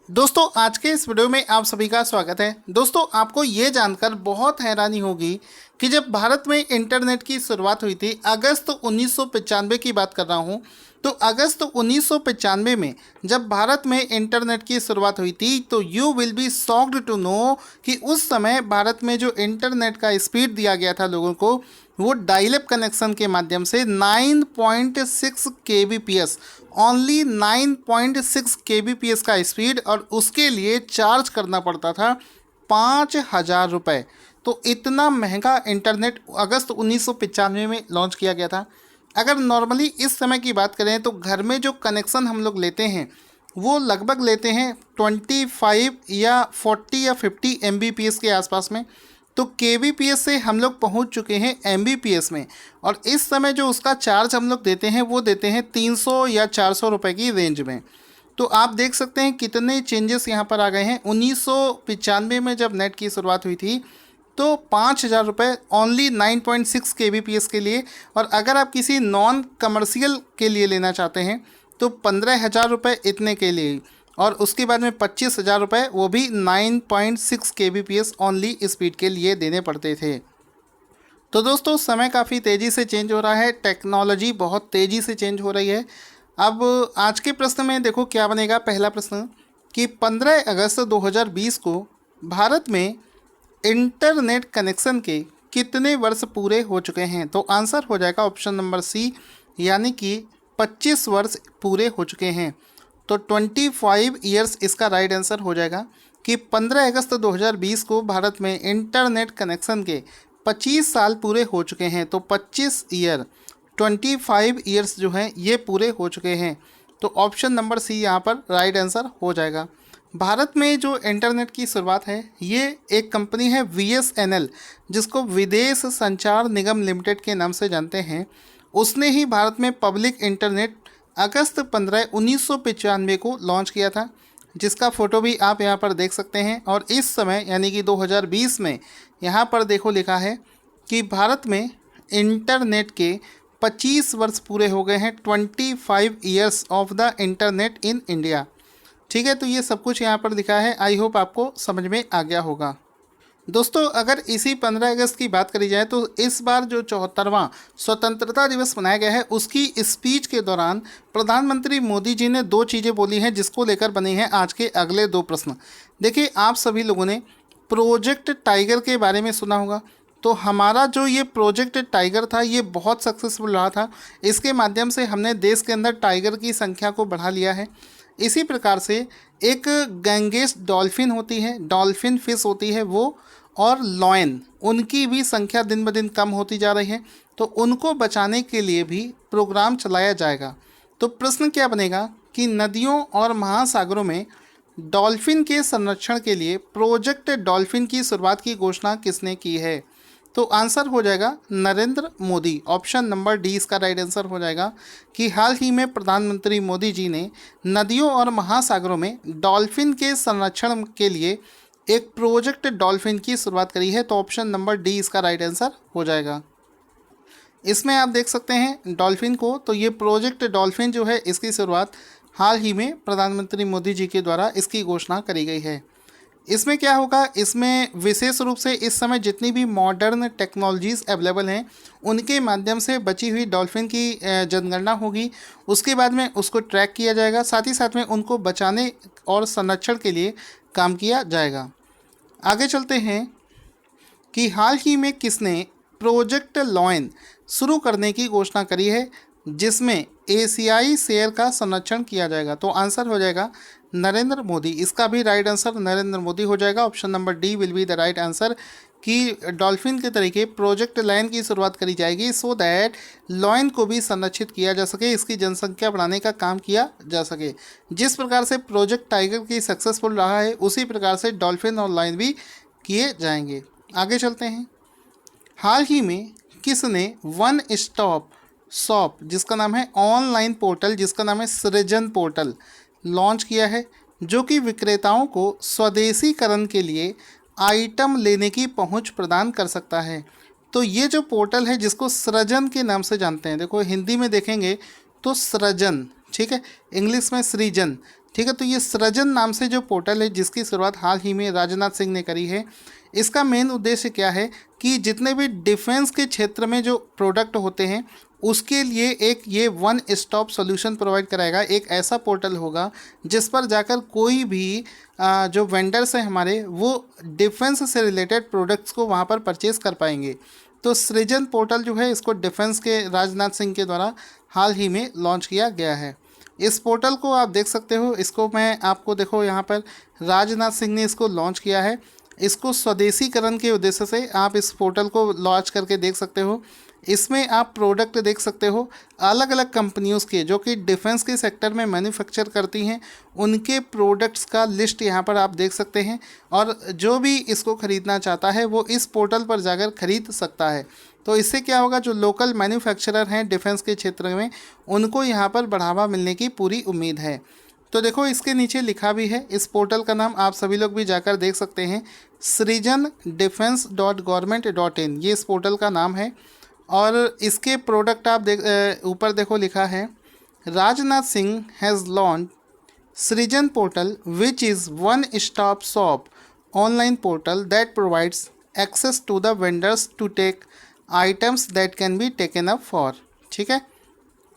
दोस्तों आज के इस वीडियो में आप सभी का स्वागत है। दोस्तों आपको ये जानकर बहुत हैरानी होगी कि जब भारत में इंटरनेट की शुरुआत हुई थी, अगस्त 1995 की बात कर रहा हूँ। तो अगस्त 1995 में जब भारत में इंटरनेट की शुरुआत हुई थी तो you will be shocked to know कि उस समय भारत में जो इंटरनेट का स्पीड दिया गया था लोगों को, वो डायल अप कनेक्शन के माध्यम से 9.6 kbps, ओनली 9.6 kbps का स्पीड, और उसके लिए चार्ज करना पड़ता था 5,000 रुपये। तो इतना महंगा इंटरनेट अगस्त 1995 में लॉन्च किया गया था। अगर नॉर्मली इस समय की बात करें तो घर में जो कनेक्शन हम लोग लेते हैं वो लगभग लेते हैं 25 या 40 या 50 mbps के आसपास में। तो kbps से हम लोग पहुंच चुके हैं mbps में, और इस समय जो उसका चार्ज हम लोग देते हैं वो देते हैं 300 या 400 रुपये की रेंज में। तो आप देख सकते हैं कितने चेंजेस यहाँ पर आ गए हैं। 1995 में जब नेट की शुरुआत हुई थी तो 5,000 रुपये ओनली 9.6 kbps के लिए, और अगर आप किसी नॉन कमर्शियल के लिए लेना चाहते हैं तो 15,000 रुपये इतने के लिए, और उसके बाद में 25,000 रुपये वो भी 9.6 kbps ओनली स्पीड के लिए देने पड़ते थे। तो दोस्तों समय काफ़ी तेज़ी से चेंज हो रहा है, टेक्नोलॉजी बहुत तेज़ी से चेंज हो रही है। अब आज के प्रश्न में देखो क्या बनेगा। पहला प्रश्न कि 15 अगस्त 2020 को भारत में इंटरनेट कनेक्शन के कितने वर्ष पूरे हो चुके हैं। तो आंसर हो जाएगा ऑप्शन नंबर सी, यानी कि 25 वर्ष पूरे हो चुके हैं। तो 25 ईयर्स इसका राइट आंसर हो जाएगा कि 15 अगस्त 2020 को भारत में इंटरनेट कनेक्शन के 25 साल पूरे हो चुके हैं। तो 25 ईयर, 25 ईयर्स जो हैं ये पूरे हो चुके हैं। तो ऑप्शन नंबर सी यहाँ पर राइट आंसर हो जाएगा। भारत में जो इंटरनेट की शुरुआत है ये एक कंपनी है VSNL, जिसको विदेश संचार निगम लिमिटेड के नाम से जानते हैं। उसने ही भारत में पब्लिक इंटरनेट अगस्त 15 1995 को लॉन्च किया था, जिसका फ़ोटो भी आप यहाँ पर देख सकते हैं। और इस समय यानी कि 2020 में यहाँ पर देखो लिखा है कि भारत में इंटरनेट के 25 वर्ष पूरे हो गए हैं, 25 years of the internet in India. ठीक है, तो ये सब कुछ यहाँ पर लिखा है। आई होप आपको समझ में आ गया होगा। दोस्तों अगर इसी 15 अगस्त की बात करी जाए तो इस बार जो 74वां स्वतंत्रता दिवस मनाया गया है उसकी स्पीच के दौरान प्रधानमंत्री मोदी जी ने दो चीज़ें बोली हैं, जिसको लेकर बनी हैं आज के अगले दो प्रश्न। देखिए, आप सभी लोगों ने प्रोजेक्ट टाइगर के बारे में सुना होगा। तो हमारा जो ये प्रोजेक्ट टाइगर था ये बहुत सक्सेसफुल रहा था। इसके माध्यम से हमने देश के अंदर टाइगर की संख्या को बढ़ा लिया है। इसी प्रकार से एक गैंगेस डॉल्फिन होती है, डॉल्फिन फिश होती है वो, और लॉयन, उनकी भी संख्या दिन ब दिन कम होती जा रही है। तो उनको बचाने के लिए भी प्रोग्राम चलाया जाएगा। तो प्रश्न क्या बनेगा कि नदियों और महासागरों में डॉल्फिन के संरक्षण के लिए प्रोजेक्ट डॉल्फिन की शुरुआत की घोषणा किसने की है। तो आंसर हो जाएगा Narendra Modi. Option number D इसका राइट आंसर हो जाएगा कि हाल ही में प्रधानमंत्री मोदी जी ने नदियों और महासागरों में डॉल्फिन के संरक्षण के लिए एक प्रोजेक्ट डॉल्फिन की शुरुआत करी है। तो ऑप्शन नंबर डी इसका राइट आंसर हो जाएगा। इसमें आप देख सकते हैं डॉल्फिन को, तो ये प्रोजेक्ट डॉल्फिन जो है इसकी शुरुआत हाल ही में प्रधानमंत्री मोदी जी के द्वारा इसकी घोषणा करी गई है। इसमें क्या होगा, इसमें विशेष रूप से इस समय जितनी भी मॉडर्न टेक्नोलॉजीज़ अवेलेबल हैं उनके माध्यम से बची हुई डॉल्फिन की जनगणना होगी। उसके बाद में उसको ट्रैक किया जाएगा, साथ ही साथ में उनको बचाने और संरक्षण के लिए काम किया जाएगा। आगे चलते हैं कि हाल ही में किसने प्रोजेक्ट लॉयन शुरू करने की घोषणा करी है, जिसमें एशियाई शेर का संरक्षण किया जाएगा। तो आंसर हो जाएगा नरेंद्र मोदी। इसका भी राइट आंसर नरेंद्र मोदी हो जाएगा। Option number D will be the right answer कि डॉल्फिन के तरीके प्रोजेक्ट लायन की शुरुआत करी जाएगी सो दैट लॉयन को भी संरक्षित किया जा सके, इसकी जनसंख्या बढ़ाने का काम किया जा सके। जिस प्रकार से प्रोजेक्ट टाइगर की सक्सेसफुल रहा है उसी प्रकार से डॉल्फिन और लायन भी किए जाएंगे। आगे चलते हैं। हाल ही में किसने वन स्टॉप शॉप, जिसका नाम है ऑनलाइन पोर्टल, जिसका नाम है सृजन पोर्टल, लॉन्च किया है, जो कि विक्रेताओं को स्वदेशीकरण के लिए आइटम लेने की पहुंच प्रदान कर सकता है। तो ये जो पोर्टल है जिसको सृजन के नाम से जानते हैं, देखो हिंदी में देखेंगे तो सृजन, ठीक है, इंग्लिश में सृजन। ठीक है। तो ये सृजन नाम से जो पोर्टल है जिसकी शुरुआत हाल ही में राजनाथ सिंह ने करी है, इसका मेन उद्देश्य क्या है कि जितने भी डिफेंस के क्षेत्र में जो प्रोडक्ट होते हैं उसके लिए एक ये वन स्टॉप सॉल्यूशन प्रोवाइड कराएगा। एक ऐसा पोर्टल होगा जिस पर जाकर कोई भी जो वेंडर्स हैं हमारे वो डिफेंस से रिलेटेड प्रोडक्ट्स को वहाँ पर परचेज़ कर पाएंगे। तो सृजन पोर्टल जो है इसको डिफेंस के राजनाथ सिंह के द्वारा हाल ही में लॉन्च किया गया है। इस पोर्टल को आप देख सकते हो, इसको मैं आपको देखो यहाँ पर राजनाथ सिंह ने इसको लॉन्च किया है। इसको स्वदेशीकरण के उद्देश्य से आप इस पोर्टल को लॉन्च करके देख सकते हो। इसमें आप प्रोडक्ट देख सकते हो अलग अलग कंपनियों के जो कि डिफेंस के सेक्टर में मैन्युफैक्चर करती हैं, उनके प्रोडक्ट्स का लिस्ट यहाँ पर आप देख सकते हैं। और जो भी इसको ख़रीदना चाहता है वो इस पोर्टल पर जाकर ख़रीद सकता है। तो इससे क्या होगा, जो लोकल मैन्युफैक्चरर हैं डिफेंस के क्षेत्र में उनको यहाँ पर बढ़ावा मिलने की पूरी उम्मीद है। तो देखो इसके नीचे लिखा भी है, इस पोर्टल का नाम आप सभी लोग भी जाकर देख सकते हैं, srijan-defense.government.in, ये इस पोर्टल का नाम है। और इसके प्रोडक्ट आप ऊपर देखो लिखा है, Rajnath Singh has launch Srijan portal which is one stop shop online portal that provides access to the vendors to take items that can be taken up for. ठीक है।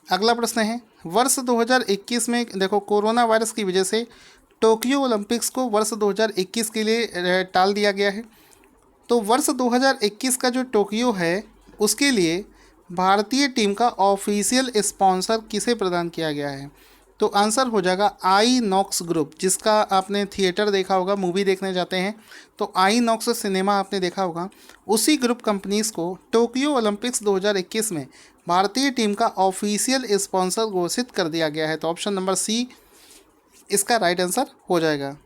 अगला प्रश्न है, वर्ष 2021 में देखो कोरोना वायरस की वजह से टोक्यो ओलंपिक्स को वर्ष 2021 के लिए टाल दिया गया है। तो वर्ष 2021 का जो टोक्यो है उसके लिए भारतीय टीम का ऑफिशियल स्पॉन्सर किसे प्रदान किया गया है? तो आंसर हो जाएगा आईनॉक्स ग्रुप, जिसका आपने थिएटर देखा होगा, मूवी देखने जाते हैं तो आईनॉक्स सिनेमा आपने देखा होगा। उसी ग्रुप कंपनीज़ को टोक्यो ओलंपिक्स 2021 में भारतीय टीम का ऑफिशियल स्पॉन्सर घोषित कर दिया गया है। तो ऑप्शन नंबर सी इसका राइट आंसर हो जाएगा।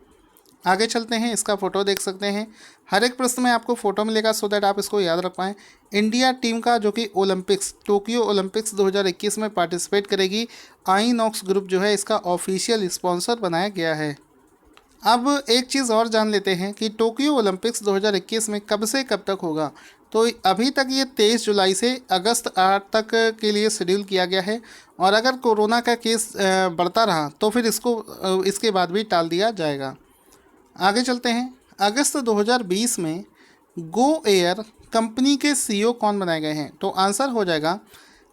आगे चलते हैं, इसका फ़ोटो देख सकते हैं। हर एक प्रश्न में आपको फ़ोटो मिलेगा सो दैट आप इसको याद रख पाएँ। इंडिया टीम का जो कि ओलंपिक्स टोक्यो ओलंपिक्स 2021 में पार्टिसिपेट करेगी, आईनॉक्स ग्रुप जो है इसका ऑफिशियल स्पॉन्सर बनाया गया है। अब एक चीज़ और जान लेते हैं कि टोक्यो ओलंपिक्स 2021 में कब से कब तक होगा। तो अभी तक ये 23 जुलाई से अगस्त 8 तक के लिए शेड्यूल किया गया है, और अगर कोरोना का केस बढ़ता रहा तो फिर इसके बाद भी टाल दिया जाएगा। आगे चलते हैं, अगस्त 2020 में गो एयर कंपनी के सीईओ कौन बनाए गए हैं? तो आंसर हो जाएगा,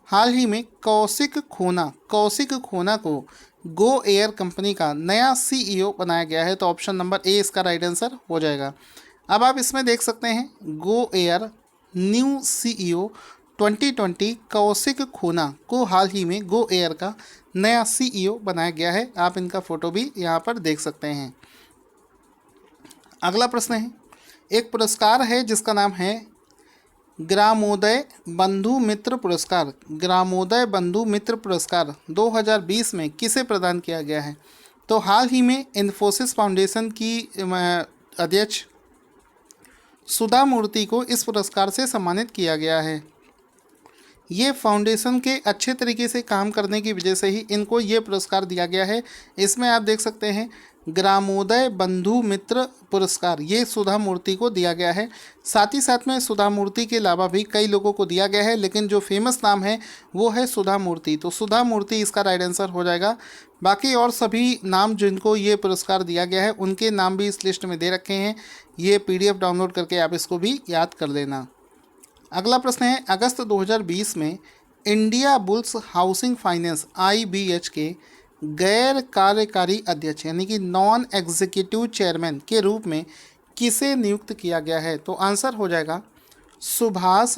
हाल ही में कौशिक खोना को गो एयर कंपनी का नया सीईओ बनाया गया है। तो ऑप्शन नंबर ए इसका राइट आंसर हो जाएगा। अब आप इसमें देख सकते हैं Go Air new CEO 2020 Kaushik खोना को हाल ही में गो एयर का नया सीईओ बनाया गया है। आप इनका फ़ोटो भी यहाँ पर देख सकते हैं। अगला प्रश्न है, एक पुरस्कार है जिसका नाम है ग्रामोदय बंधु मित्र पुरस्कार। ग्रामोदय बंधु मित्र पुरस्कार 2020 में किसे प्रदान किया गया है? तो हाल ही में इन्फोसिस फाउंडेशन की अध्यक्ष सुधा मूर्ति को इस पुरस्कार से सम्मानित किया गया है। ये फाउंडेशन के अच्छे तरीके से काम करने की वजह से ही इनको ये पुरस्कार दिया गया है। इसमें आप देख सकते हैं ग्रामोदय बंधु मित्र पुरस्कार ये सुधा मूर्ति को दिया गया है। साथ ही साथ में सुधा मूर्ति के अलावा भी कई लोगों को दिया गया है, लेकिन जो फेमस नाम है वो है सुधा मूर्ति। तो सुधा मूर्ति इसका राइट आंसर हो जाएगा। बाकी और सभी नाम जिनको ये पुरस्कार दिया गया है उनके नाम भी इस लिस्ट में दे रखे हैं। ये PDF डाउनलोड करके आप इसको भी याद कर लेना। अगला प्रश्न है, अगस्त 2020 में India bulls housing finance IBH के गैर कार्यकारी अध्यक्ष यानी कि नॉन एग्जीक्यूटिव चेयरमैन के रूप में किसे नियुक्त किया गया है? तो आंसर हो जाएगा सुभाष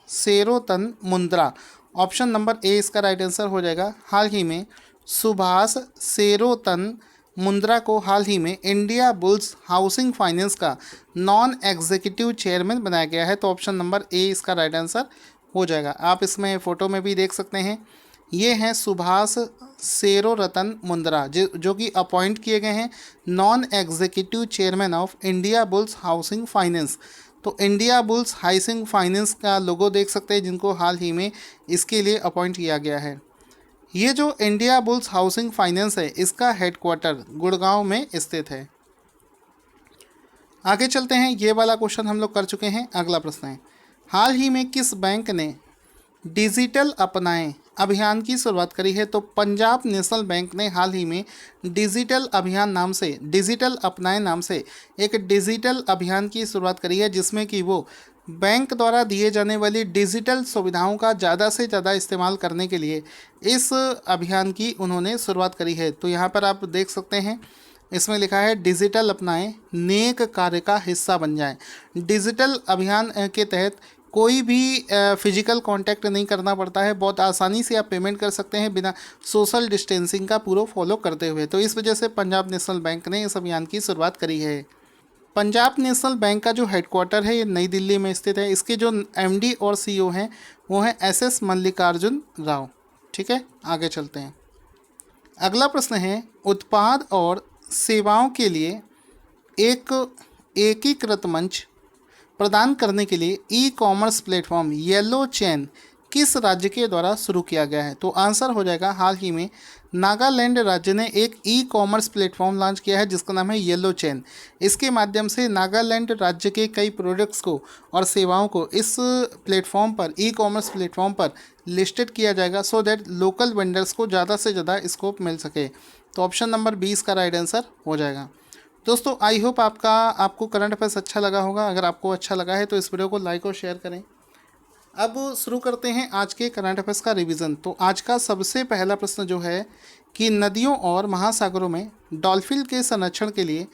सेरोतन मुंद्रा। ऑप्शन नंबर ए इसका राइट आंसर हो जाएगा। हाल ही में सुभाष सेरोतन मुंद्रा को हाल ही में इंडिया बुल्स हाउसिंग फाइनेंस का नॉन एग्जीक्यूटिव चेयरमैन बनाया गया है। तो ऑप्शन नंबर ए इसका राइट आंसर हो जाएगा। आप इसमें फ़ोटो में भी देख सकते हैं, ये हैं सुभाष सेरोरतन मुंद्रा जो कि अपॉइंट किए गए हैं non executive chairman of India bulls housing finance. तो इंडिया बुल्स हाउसिंग फाइनेंस का लोगो देख सकते हैं जिनको हाल ही में इसके लिए अपॉइंट किया गया है। ये जो इंडिया बुल्स हाउसिंग फाइनेंस है इसका हेडक्वार्टर गुड़गांव में स्थित है। आगे चलते हैं, ये वाला क्वेश्चन हम लोग कर चुके हैं। अगला प्रश्न है, हाल ही में किस बैंक ने डिजिटल अपनाएं अभियान की शुरुआत करी है? तो पंजाब नेशनल बैंक ने हाल ही में डिजिटल अभियान नाम से, डिजिटल अपनाए नाम से एक डिजिटल अभियान की शुरुआत करी है, जिसमें कि वो बैंक द्वारा दिए जाने वाली डिजिटल सुविधाओं का ज़्यादा से ज़्यादा इस्तेमाल करने के लिए इस अभियान की उन्होंने शुरुआत करी है। तो यहाँ पर आप देख सकते हैं, इसमें लिखा है डिजिटल अपनाएं, नेक कार्य का हिस्सा बन जाएं। डिजिटल अभियान के तहत कोई भी फिजिकल कांटेक्ट नहीं करना पड़ता है, बहुत आसानी से आप पेमेंट कर सकते हैं बिना सोशल डिस्टेंसिंग का पूरा फॉलो करते हुए। तो इस वजह से पंजाब नेशनल बैंक ने इस अभियान की शुरुआत करी है। पंजाब नेशनल बैंक का जो हेडक्वार्टर है ये नई दिल्ली में स्थित है। इसके जो एमडी और सीईओ हैं वो हैं एसएस मल्लिकार्जुन राव। ठीक है, आगे चलते हैं। अगला प्रश्न है, उत्पाद और सेवाओं के लिए एक एकीकृत मंच प्रदान करने के लिए e commerce platform yellow chain किस राज्य के द्वारा शुरू किया गया है? तो आंसर हो जाएगा, हाल ही में नागालैंड राज्य ने एक ई कॉमर्स प्लेटफॉर्म लॉन्च किया है जिसका नाम है येलो चेन। इसके माध्यम से नागालैंड राज्य के कई प्रोडक्ट्स को और सेवाओं को इस प्लेटफॉर्म पर, ई कॉमर्स प्लेटफॉर्म पर लिस्टेड किया जाएगा, सो दैट लोकल वेंडर्स को ज़्यादा से ज़्यादा स्कोप मिल सके। तो ऑप्शन नंबर 20 का राइट आंसर हो जाएगा। दोस्तों, आई होप आपको करंट अफेयर्स अच्छा लगा होगा। अगर आपको अच्छा लगा है तो इस वीडियो को लाइक और शेयर करें। अब शुरू करते हैं आज के करंट अफेयर्स का रिवीजन। तो आज का सबसे पहला प्रश्न जो है कि नदियों और महासागरों में डॉल्फिन के संरक्षण के लिए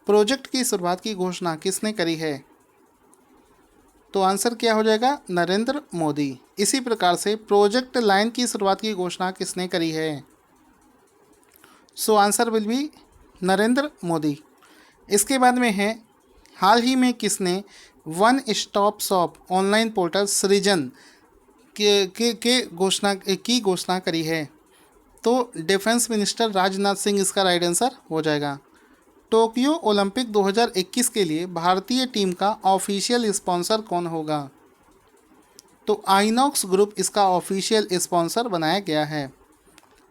प्रोजेक्ट की शुरुआत की घोषणा किसने करी है? तो आंसर क्या हो जाएगा? नरेंद्र मोदी। इसी प्रकार से प्रोजेक्ट लाइन की शुरुआत की घोषणा किसने करी है? So answer will be Narendra Modi. इसके बाद में है, हाल ही में किसने one stop shop online portal सृजन के घोषणा करी है? तो डिफेंस मिनिस्टर राजनाथ सिंह इसका राइट आंसर हो जाएगा। टोक्यो ओलंपिक 2021 के लिए भारतीय टीम का ऑफिशियल स्पॉन्सर कौन होगा? तो आइनॉक्स ग्रुप इसका ऑफिशियल स्पॉन्सर बनाया गया है।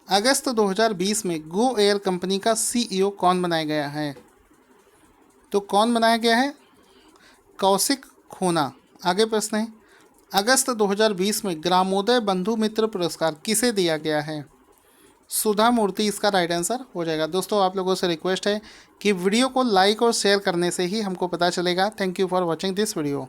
अगस्त 2020 में गो एयर कंपनी का सीईओ कौन बनाया गया है? तो कौन बनाया गया है? कौशिक खोना। आगे प्रश्न है, अगस्त 2020 में ग्रामोदय बंधु मित्र पुरस्कार किसे दिया गया है? सुधा मूर्ति इसका राइट आंसर हो जाएगा। दोस्तों, आप लोगों से रिक्वेस्ट है कि वीडियो को लाइक और शेयर करने से ही हमको पता चलेगा। Thank you for watching this video.